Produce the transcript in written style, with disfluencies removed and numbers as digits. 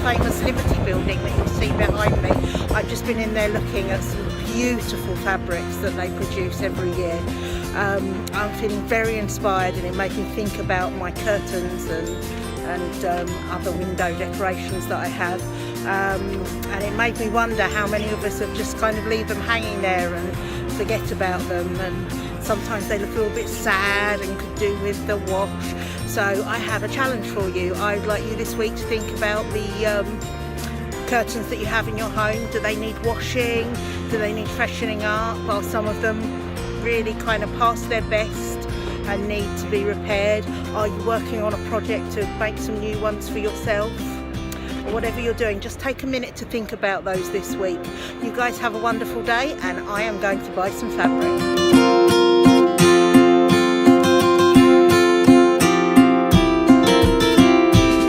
famous Liberty building that you see behind me. I've just been in there looking at some beautiful fabrics that they produce every year. I'm feeling very inspired, and it made me think about my curtains and other window decorations that I have. And it made me wonder how many of us have just kind of leave them hanging there and forget about them, and sometimes they look a little bit sad and could do with the wash. So I have a challenge for you. I'd like you this week to think about the curtains that you have in your home. Do they need washing? Do they need freshening up? Are some of them really kind of past their best and need to be repaired? Are you working on a project to make some new ones for yourself? Or whatever you're doing, just take a minute to think about those this week. You guys have a wonderful day, and I am going to buy some fabric.